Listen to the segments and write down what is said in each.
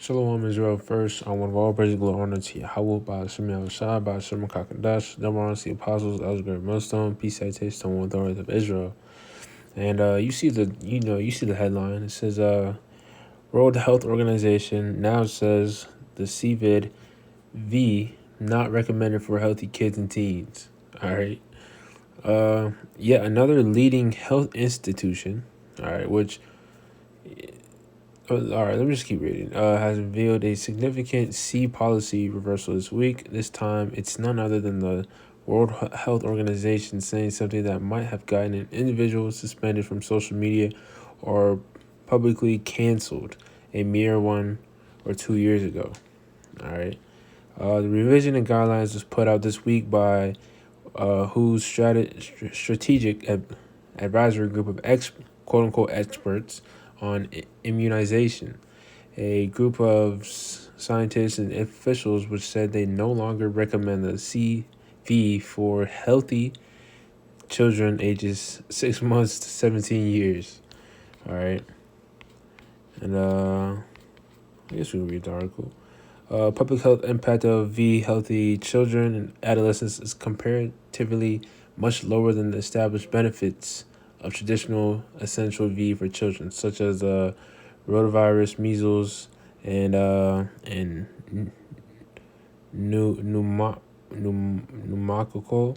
Shalom Israel first. I want to all praise and glory honor to Yahweh by Shem Yahushua by Shem Kakadash. Double honor to the apostles, elders, great millstone, peace citation on one authority of Israel. And you see the headline. It says World Health Organization now says the CVID V not recommended for healthy kids and teens. All right. Yet another leading health institution, all right, which all right, let me just keep reading. Has revealed a significant C policy reversal this week. This time, it's none other than the World Health Organization saying something that might have gotten an individual suspended from social media or publicly canceled a mere 1 or 2 years ago. All right. The revision in guidelines was put out this week by WHO's strategic advisory group of quote-unquote experts on immunization, a group of scientists and officials which said they no longer recommend the CV for healthy children ages 6 months to 17 years. All right. And I guess we can read the article. Public health impact of V healthy children and adolescents is comparatively much lower than the established benefits of traditional essential V for children, such as rotavirus, measles, and pneumococcal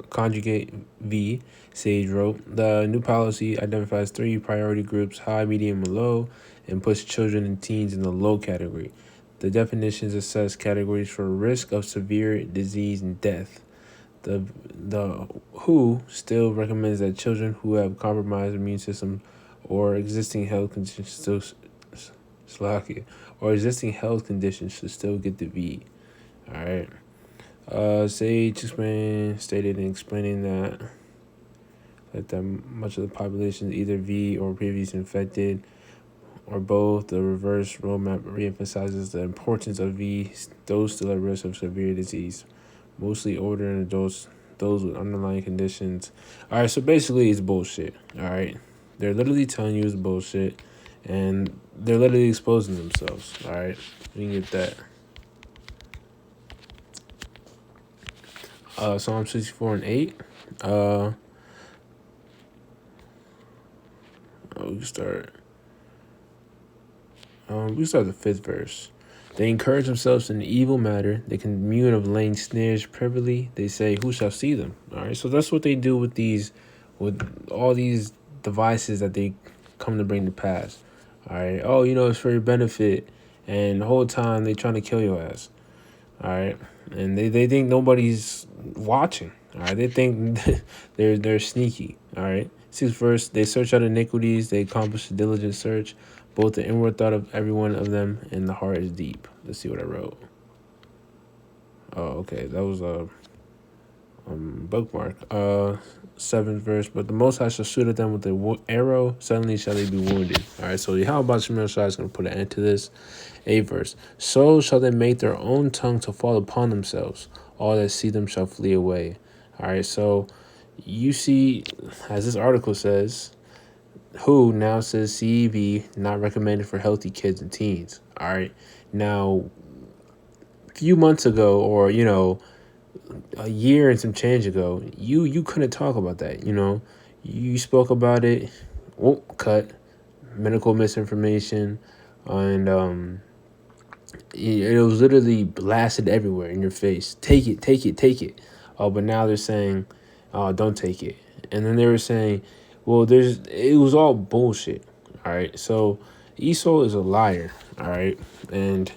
conjugate V, Sage wrote. The new policy identifies 3 priority groups: high, medium, and low, and puts children and teens in the low category. The definitions assess categories for risk of severe disease and death. The WHO still recommends that children who have compromised immune system or existing health conditions should still get the V. All right. Sage stated in explaining that much of the population is either V or previously infected or both. The reverse roadmap reemphasizes the importance of V, those still at risk of severe disease, mostly older and adults, those with underlying conditions. All right, so basically it's bullshit. All right, they're literally telling you it's bullshit, and they're literally exposing themselves. All right, we can get that. Psalm 64:8. We can start. We start the 5th verse. They encourage themselves in the evil matter. They commune of laying snares privily. They say, "Who shall see them?" All right, so that's what they do with all these devices that they come to bring to pass. All right. Oh, it's for your benefit, and the whole time they trying to kill your ass. All right, and they think nobody's watching. All right, they think they're sneaky. All right. 6th verse. They search out iniquities. They accomplish a diligent search. Both the inward thought of every one of them and the heart is deep. Let's see what I wrote. Oh, okay. That was a bookmark. 7th verse. But the Most High shall shoot at them with the arrow. Suddenly shall they be wounded. All right. So how about Shemir Shai is going to put an end to this? 8th verse. So shall they make their own tongue to fall upon themselves. All that see them shall flee away. All right. So you see, as this article says, WHO now says CEV not recommended for healthy kids and teens. All right. Now, a few months ago, or a year and some change ago, you couldn't talk about that. You spoke about it. Cut medical misinformation, and it was literally blasted everywhere in your face. Take it, take it, take it. Oh, but now they're saying, "Oh, don't take it," and then they were saying, well, it was all bullshit. All right. So Esau is a liar. All right. And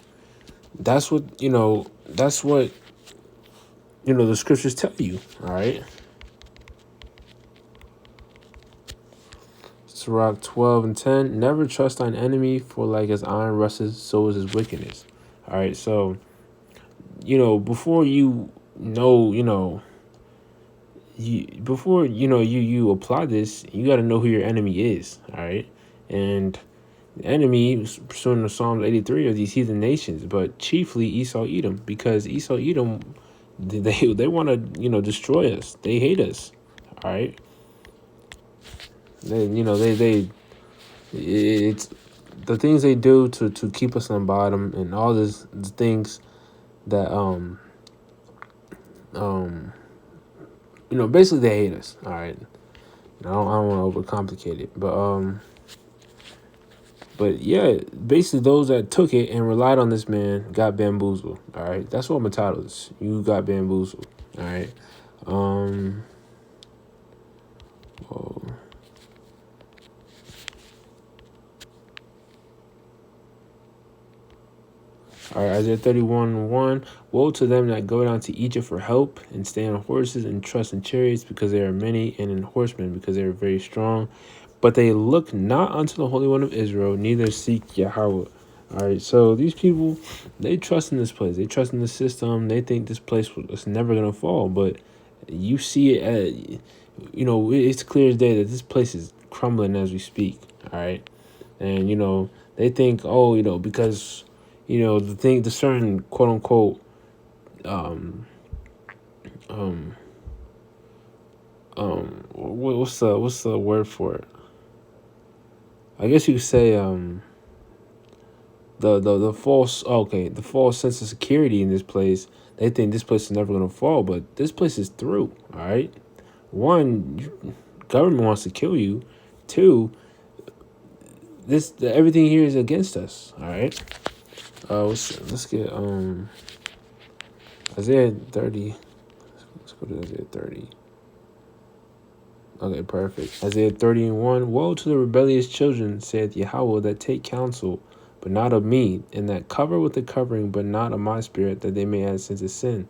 that's what the scriptures tell you. All right. Sirach 12:10. Never trust thine enemy, for like as iron rusteth, so is his wickedness. All right. So, before you apply this, you got to know who your enemy is. All right. And the enemy, pursuant to Psalms 83, are these heathen nations, but chiefly Esau Edom, because Esau Edom, they want to destroy us. They hate us. All right. It's the things they do to keep us on bottom, and all this the things that um basically they hate us. All right, I don't want to overcomplicate it, but yeah, basically those that took it and relied on this man got bamboozled. All right, that's what my title is. You got bamboozled. All right. Um. Whoa. All right, Isaiah 31:1. Woe to them that go down to Egypt for help, and stay on horses, and trust in chariots, because they are many, and in horsemen, because they are very strong. But they look not unto the Holy One of Israel, neither seek Yahweh. All right, so these people, they trust in this place. They trust in the system. They think this place is never going to fall. But you see it, it's clear as day that this place is crumbling as we speak. All right. And, they think, oh, because, the certain quote unquote, um, um, what's the word for it? I guess you could say, the false, the false sense of security in this place. They think this place is never going to fall, but this place is through. All right. One, government wants to kill you. Two, everything here is against us. All right. Let's get Isaiah 30. Let's go to Isaiah 30. Okay, perfect. Isaiah 30:1. Woe to the rebellious children, saith Yahweh, that take counsel, but not of me, and that cover with the covering, but not of my spirit, that they may add sin to sin.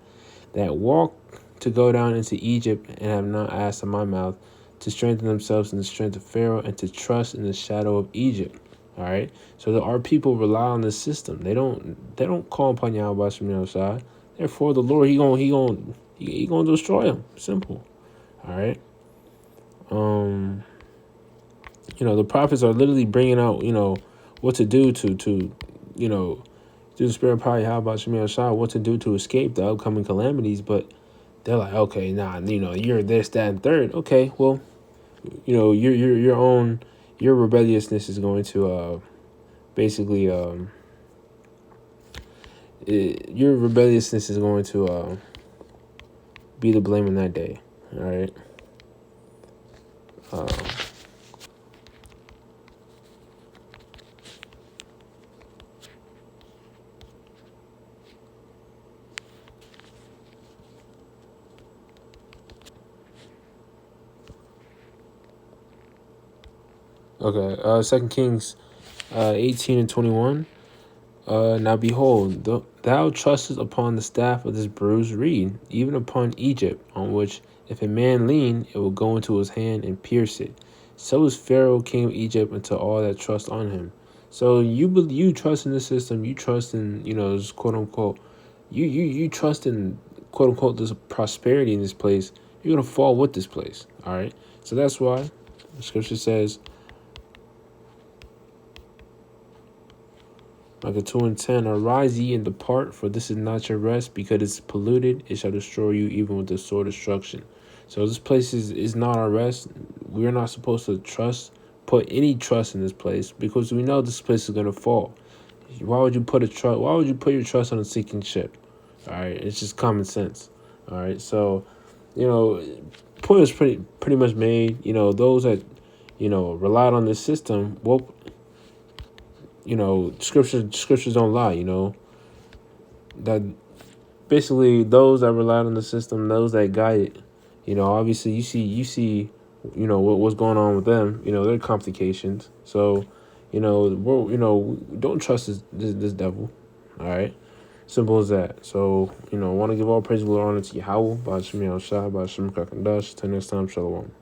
That walk to go down into Egypt, and have not asked of my mouth, to strengthen themselves in the strength of Pharaoh, and to trust in the shadow of Egypt. All right. So our people rely on this system. They don't call upon Yahweh from the outside. Therefore, the Lord he gonna destroy them. Simple. All right. The prophets are literally bringing out, what to do to through the spirit of how about Shemir Shah, what to do to escape the upcoming calamities. But they're like, okay, nah, you're this, that, and third. Okay, well, your rebelliousness is going to basically your rebelliousness is going to be the blame on that day. All right. Okay. 2 Kings 18:21. Now behold, thou trustest upon the staff of this bruised reed, even upon Egypt, on which if a man lean, it will go into his hand and pierce it. So is Pharaoh king of Egypt unto all that trust on him. So you trust in the system, you trust in this quote unquote, you trust in quote unquote this prosperity in this place. You're gonna fall with this place. All right. So that's why the scripture says, Micah 2:10, arise ye and depart, for this is not your rest, because it's polluted, it shall destroy you even with the sword destruction. So this place is not our rest. We're not supposed to put any trust in this place, because we know this place is gonna fall. Why would you put your trust on a sinking ship? All right, it's just common sense. All right, so point is pretty much made. Those that relied on this system, well, scriptures don't lie. That basically those that relied on the system, those that got it, obviously you see, what's going on with them. There are complications. So, don't trust this devil. All right, simple as that. So, I want to give all praise and glory honor to Yahweh, by Shemir Shah, by Shem Kakandash. Till next time, Shalom.